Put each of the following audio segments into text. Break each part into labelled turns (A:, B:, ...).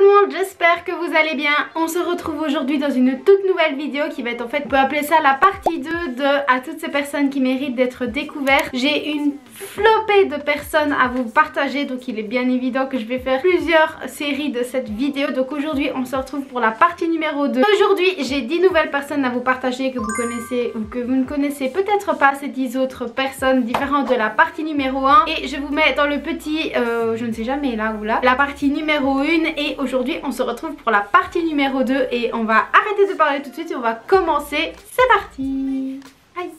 A: tout le monde, j'espère que vous allez bien. On se retrouve aujourd'hui dans une toute nouvelle vidéo qui va être en fait, on peut appeler ça la partie 2 de à toutes ces personnes qui méritent d'être découvertes. J'ai une flopée de personnes à vous partager, donc il est bien évident que je vais faire plusieurs séries de cette vidéo. Donc aujourd'hui on se retrouve pour la partie numéro 2. Aujourd'hui j'ai 10 nouvelles personnes à vous partager que vous connaissez ou que vous ne connaissez peut-être pas, ces 10 autres personnes différentes de la partie numéro 1. Et je vous mets dans le petit, je ne sais jamais là ou là, la partie numéro 1. Et aujourd'hui on se retrouve pour la partie numéro 2 et on va arrêter de parler tout de suite et on va commencer. C'est parti. Aïe.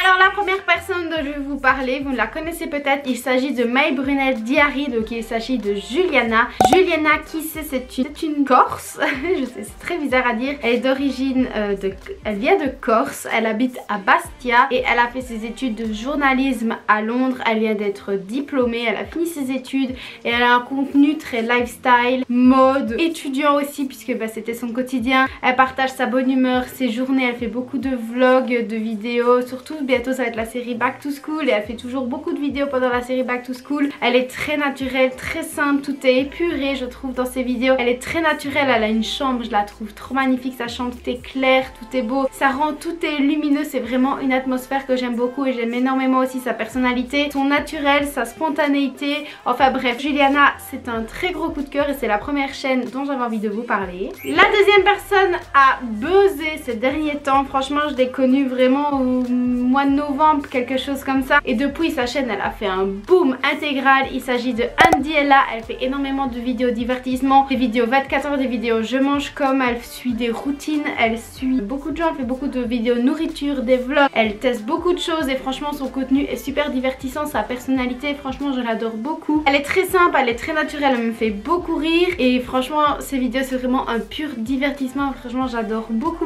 A: Alors la première personne dont je vais vous parler, vous la connaissez peut-être, il s'agit de My Brunette Diary, donc il s'agit de Juliana. Juliana, qui c'est une Corse, je sais c'est très bizarre à dire, elle est d'origine, elle vient de Corse, elle habite à Bastia et elle a fait ses études de journalisme à Londres, elle vient d'être diplômée, elle a fini ses études et elle a un contenu très lifestyle, mode, étudiant aussi puisque bah, c'était son quotidien. Elle partage sa bonne humeur, ses journées, elle fait beaucoup de vlogs, de vidéos. Surtout bientôt ça va être la série Back to School et elle fait toujours beaucoup de vidéos pendant la série Back to School. Elle est très naturelle, très simple, tout est épuré je trouve dans ses vidéos. Elle est très naturelle, elle a une chambre, je la trouve trop magnifique sa chambre, tout est clair, tout est beau, ça rend tout est lumineux, c'est vraiment une atmosphère que j'aime beaucoup et j'aime énormément aussi sa personnalité, son naturel, sa spontanéité, enfin bref. Juliana c'est un très gros coup de cœur et c'est la première chaîne dont j'avais envie de vous parler. La deuxième personne a buzzé ces derniers temps, franchement je l'ai connue vraiment au mois de novembre, quelque chose comme ça, et depuis sa chaîne elle a fait un boom intégral. Il s'agit de Andiella, elle fait énormément de vidéos divertissement, des vidéos 24 heures, des vidéos je mange comme, elle suit des routines, elle suit beaucoup de gens, elle fait beaucoup de vidéos nourriture, des vlogs, elle teste beaucoup de choses et franchement son contenu est super divertissant, sa personnalité franchement je l'adore beaucoup. Elle est très simple, elle est très naturelle, elle me fait beaucoup rire et franchement ces vidéos c'est vraiment un pur divertissement, franchement j'adore beaucoup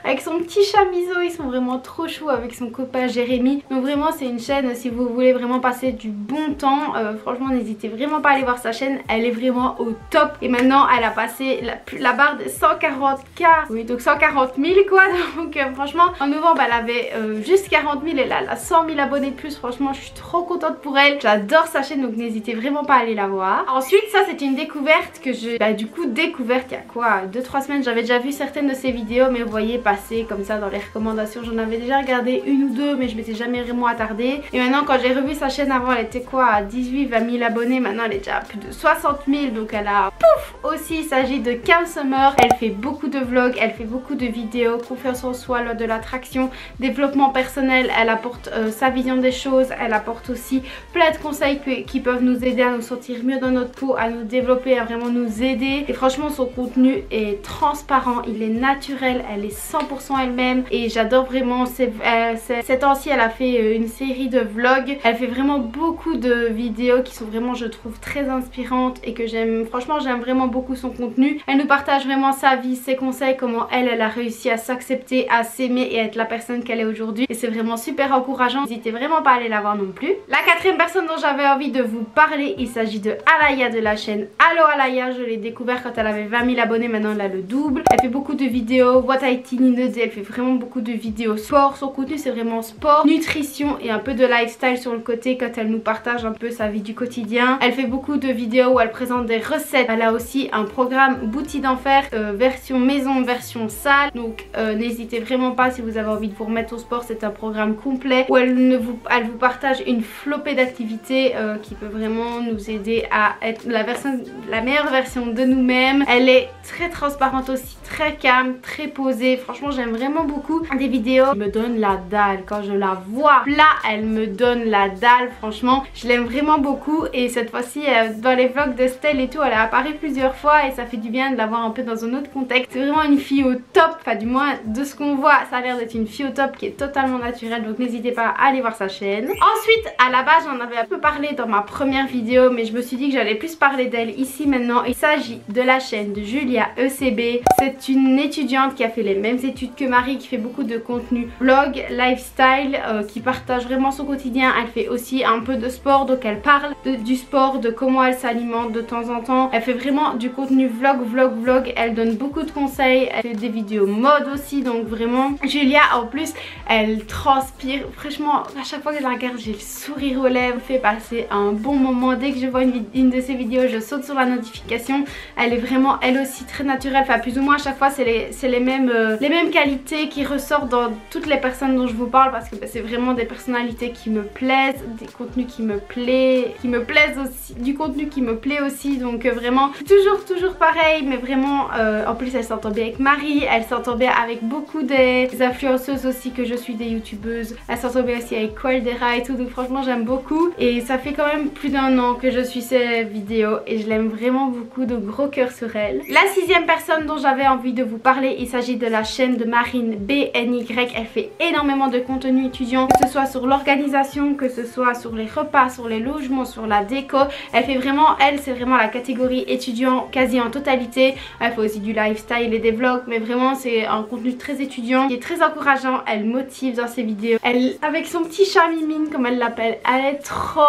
A: avec son petit chat Miso, ils sont vraiment trop chou avec son copain Jérémy. Donc vraiment c'est une chaîne si vous voulez vraiment passer du bon temps, franchement n'hésitez vraiment pas à aller voir sa chaîne, elle est vraiment au top. Et maintenant elle a passé la barre de 140k, oui donc 140 000 quoi. Donc franchement en novembre elle avait juste 40 000 et là elle a 100 000 abonnés de plus. Franchement je suis trop contente pour elle, j'adore sa chaîne donc n'hésitez vraiment pas à aller la voir. Ensuite ça c'est une découverte que j'ai du coup découverte il y a quoi 2-3 semaines. J'avais déjà vu certaines de ses vidéos mais vous voyez passer comme ça dans les recommandations, j'en avais déjà regardé une ou deux mais je m'étais jamais vraiment attardée. Et maintenant quand j'ai revu sa chaîne avant elle était quoi à 18-20 000 abonnés, maintenant elle est déjà à plus de 60 000 donc elle a pouf aussi. Il s'agit de Cam Summer, elle fait beaucoup de vlogs, elle fait beaucoup de vidéos, confiance en soi, loi de l'attraction, développement personnel, elle apporte sa vision des choses, elle apporte aussi plein de conseils qui peuvent nous aider à nous sentir mieux dans notre peau, à nous développer, à vraiment nous aider. Et franchement son contenu est transparent, il est naturel, elle est 100% elle-même et j'adore vraiment. Ces temps-ci elle a fait une série de vlogs, elle fait vraiment beaucoup de vidéos qui sont vraiment je trouve très inspirantes et que j'aime, franchement j'aime vraiment beaucoup son contenu. Elle nous partage vraiment sa vie, ses conseils, comment elle a réussi à s'accepter, à s'aimer et à être la personne qu'elle est aujourd'hui et c'est vraiment super encourageant, n'hésitez vraiment pas à aller la voir non plus. La quatrième personne dont j'avais envie de vous parler, il s'agit de Alaya de la chaîne Allo Alaya. Je l'ai découvert quand elle avait 20 000 abonnés, maintenant elle a le double. Elle fait beaucoup de vidéos What I Eat in a Day, elle fait vraiment beaucoup de vidéos sport, son contenu c'est vraiment sport, nutrition et un peu de lifestyle sur le côté quand elle nous partage un peu sa vie du quotidien. Elle fait beaucoup de vidéos où elle présente des recettes, elle a aussi un programme Boutique d'enfer, version maison, version salle, donc n'hésitez vraiment pas si vous avez envie de vous remettre au sport, c'est un programme complet où elle vous partage une flopée d'activités qui peut vraiment nous aider à être la meilleure version de nous-mêmes. Elle est très transparente aussi, très calme, très posée, franchement j'aime vraiment beaucoup. Des vidéos qui me donnent la dalle, quand je la vois là elle me donne la dalle, franchement je l'aime vraiment beaucoup. Et cette fois-ci dans les vlogs de Stell et tout elle a apparu plusieurs fois et ça fait du bien de la voir un peu dans un autre contexte. C'est vraiment une fille au top, enfin du moins de ce qu'on voit ça a l'air d'être une fille au top qui est totalement naturelle, donc n'hésitez pas à aller voir sa chaîne. Ensuite à la base j'en avais un peu parlé dans ma première vidéo mais je me suis dit que j'allais plus parler d'elle ici maintenant. Il s'agit de la chaîne de Julia ECB, c'est une étudiante qui a fait les mêmes études que Marie, qui fait beaucoup de contenu vlog, live lifestyle, qui partage vraiment son quotidien. Elle fait aussi un peu de sport, donc elle parle du sport, de comment elle s'alimente de temps en temps. Elle fait vraiment du contenu vlog. Elle donne beaucoup de conseils. Elle fait des vidéos mode aussi, donc vraiment Julia en plus elle transpire. Franchement à chaque fois que je la regarde j'ai le sourire aux lèvres, fait passer un bon moment. Dès que je vois une de ses vidéos je saute sur la notification. Elle est vraiment elle aussi très naturelle, enfin plus ou moins à chaque fois c'est les mêmes qualités qui ressortent dans toutes les personnes dont je vous parle, parce que c'est vraiment des personnalités qui me plaisent, des contenus qui me plaisent aussi, du contenu qui me plaît aussi, donc vraiment toujours pareil, mais vraiment en plus elle s'entend bien avec Marie, elle s'entend bien avec beaucoup des influenceuses aussi que je suis, des youtubeuses, elle s'entend bien aussi avec Qualdera et tout, donc franchement j'aime beaucoup et ça fait quand même plus d'1 an que je suis ses vidéos et je l'aime vraiment beaucoup, de gros cœur sur elle. La 6e personne dont j'avais envie de vous parler, il s'agit de la chaîne de Marine BNY. Elle fait énormément de contenu étudiant, que ce soit sur l'organisation, que ce soit sur les repas, sur les logements, sur la déco. Elle fait vraiment, elle c'est vraiment la catégorie étudiant quasi en totalité. Elle fait aussi du lifestyle et des vlogs, mais vraiment c'est un contenu très étudiant qui est très encourageant. Elle motive dans ses vidéos. Elle, avec son petit chat Mimine comme elle l'appelle, elle est trop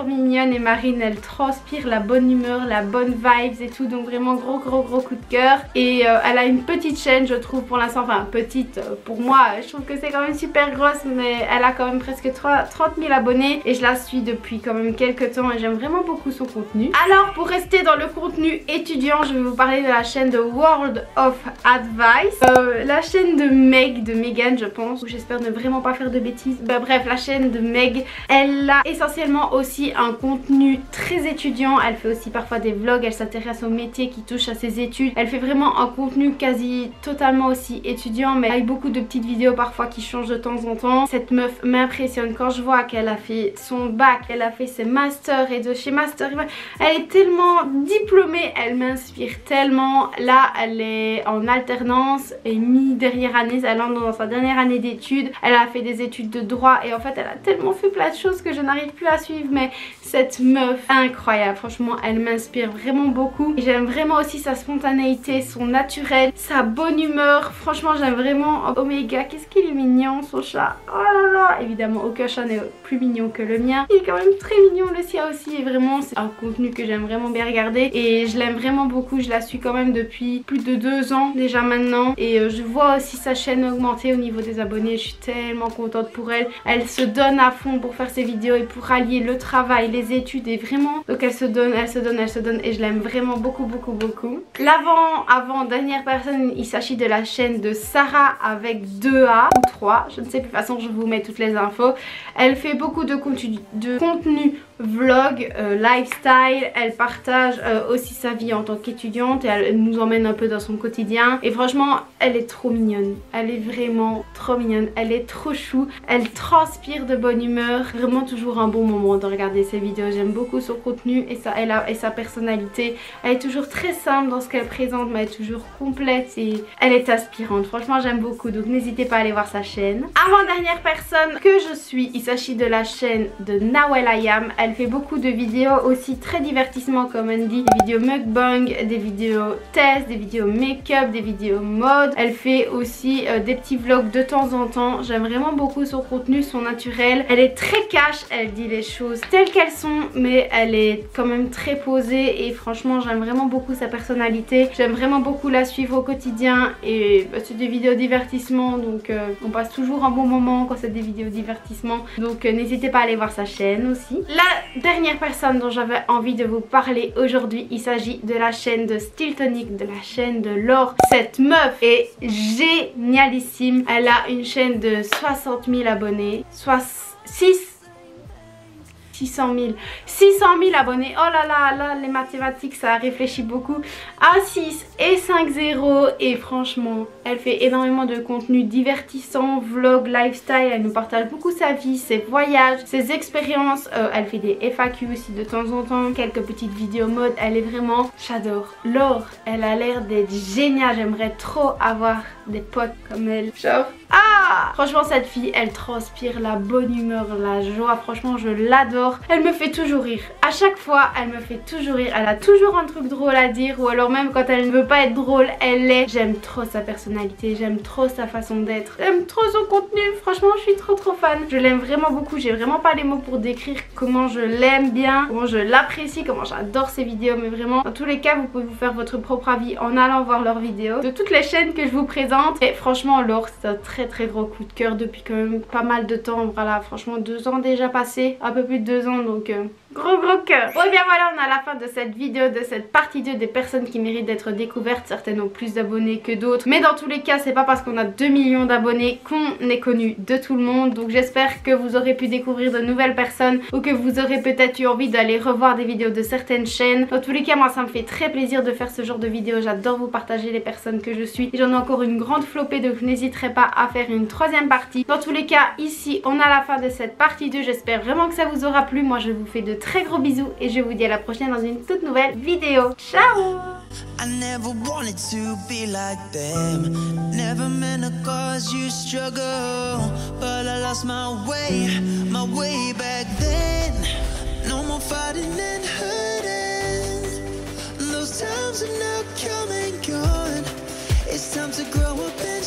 A: mignonne, et Marine elle transpire la bonne humeur, la bonne vibes et tout, donc vraiment gros coup de cœur. Et elle a une petite chaîne je trouve pour l'instant, enfin petite pour moi, je trouve que c'est quand même super grosse, mais elle a quand même presque 30 000 abonnés et je la suis depuis quand même quelques temps et j'aime vraiment beaucoup son contenu. Alors pour rester dans le contenu étudiant, je vais vous parler de la chaîne de World of Advice, la chaîne de Megan je pense, ou j'espère ne vraiment pas faire de bêtises. Bah bref, la chaîne de Meg, elle a essentiellement aussi un contenu très étudiant. Elle fait aussi parfois des vlogs, elle s'intéresse au métier qui touche à ses études. Elle fait vraiment un contenu quasi totalement aussi étudiant, mais avec beaucoup de petites vidéos parfois qui changent de temps en temps. Cette meuf m'impressionne quand je vois qu'elle a fait son bac, elle a fait ses masters, et de chez Master elle est tellement diplômée, elle m'inspire tellement. Là elle est en alternance et mi-dernière année, elle entre dans sa dernière année d'études. Elle a fait des études de droit et en fait elle a tellement fait plein de choses que je n'arrive plus à suivre, mais cette meuf incroyable, franchement elle m'inspire vraiment beaucoup. Et j'aime vraiment aussi sa spontanéité, son naturel, sa bonne humeur. Franchement j'aime vraiment. Oh my god, qu'est-ce qu'il est mignon son chat. Oh là là, évidemment aucun chat n'est plus mignon que le mien. Il est quand même très mignon le sien aussi, et vraiment c'est un contenu que j'aime vraiment bien regarder et je l'aime vraiment beaucoup. Je la suis quand même depuis plus de 2 ans déjà maintenant, et je vois aussi sa chaîne augmenter au niveau des abonnés. Je suis tellement contente pour elle. Elle se donne à fond pour faire ses vidéos et pour allier le travail, les études, et vraiment donc elle se donne et je l'aime vraiment beaucoup. Avant-dernière personne, il s'agit de la chaîne de Sarah avec 2A ou 3, je ne sais plus, de toute façon je vous mets toutes les infos. Elle fait beaucoup de contenu vlog, lifestyle. Elle partage aussi sa vie en tant qu'étudiante et elle nous emmène un peu dans son quotidien, et franchement elle est trop mignonne, elle est vraiment trop mignonne, elle est trop chou, elle transpire de bonne humeur, vraiment toujours un bon moment de regarder ses vidéos. J'aime beaucoup son contenu et sa personnalité. Elle est toujours très simple dans ce qu'elle présente, mais elle est toujours complète et elle est inspirante. Franchement j'aime beaucoup, donc n'hésitez pas à aller voir sa chaîne. Avant-dernière personne que je suis, il s'agit de la chaîne de Nawel Ayam. Elle fait beaucoup de vidéos aussi très divertissement comme on dit, des vidéos mukbang, des vidéos tests, des vidéos make-up, des vidéos mode. Elle fait aussi des petits vlogs de temps en temps. J'aime vraiment beaucoup son contenu, son naturel. Elle est très cash, elle dit les choses telles qu'elles sont, mais elle est quand même très posée et franchement j'aime vraiment beaucoup sa personnalité. J'aime vraiment beaucoup la suivre au quotidien et c'est des vidéos divertissement, donc on passe toujours un bon moment quand c'est des vidéos divertissement, donc n'hésitez pas à aller voir sa chaîne aussi. La dernière personne dont j'avais envie de vous parler aujourd'hui, il s'agit de la chaîne de Stiltonic, de la chaîne de Laure. Cette meuf est génialissime. Elle a une chaîne de 60 000 abonnés, 600 000 abonnés. Oh là là, les mathématiques ça réfléchit beaucoup. À 6 et 5 0, et franchement elle fait énormément de contenu divertissant, vlog, lifestyle. Elle nous partage beaucoup sa vie, ses voyages, ses expériences. Elle fait des FAQ aussi de temps en temps, quelques petites vidéos mode. Elle est vraiment, j'adore. Laure, elle a l'air d'être géniale. J'aimerais trop avoir des potes comme elle, genre franchement cette fille elle transpire la bonne humeur, la joie, franchement je l'adore. j'adore. Elle me fait toujours rire. À chaque fois, elle me fait toujours rire. Elle a toujours un truc drôle à dire, ou alors même quand elle ne veut pas être drôle, elle l'est. J'aime trop sa personnalité, j'aime trop sa façon d'être, j'aime trop son contenu. Franchement, je suis trop fan. Je l'aime vraiment beaucoup. J'ai vraiment pas les mots pour décrire comment je l'aime bien, comment je l'apprécie, comment j'adore ses vidéos. Mais vraiment, dans tous les cas, vous pouvez vous faire votre propre avis en allant voir leurs vidéos. De toutes les chaînes que je vous présente. Et franchement, Laure, c'est un très gros coup de cœur depuis quand même pas mal de temps. Voilà, franchement 2 ans déjà passés, un peu plus de 2 ans, donc gros cœur. Bon et bien voilà, on est à la fin de cette vidéo, de cette partie 2 des personnes qui méritent d'être découvertes. Certaines ont plus d'abonnés que d'autres, mais dans tous les cas, c'est pas parce qu'on a 2 millions d'abonnés qu'on est connu de tout le monde. Donc j'espère que vous aurez pu découvrir de nouvelles personnes, ou que vous aurez peut-être eu envie d'aller revoir des vidéos de certaines chaînes. Dans tous les cas, moi ça me fait très plaisir de faire ce genre de vidéos. J'adore vous partager les personnes que je suis. J'en ai encore une grande flopée, donc je n'hésiterai pas à faire une 3e partie. Dans tous les cas, ici on a la fin de cette partie 2. J'espère vraiment que ça vous aura plu. Moi je vous fais de très gros bisous et je vous dis à la prochaine dans une toute nouvelle vidéo. Ciao!
B: I never wanted to be like them. Never meant to cause you struggle, but I lost my way back then. No more fighting and hurting. Those times are now come and gone. It's time to grow up and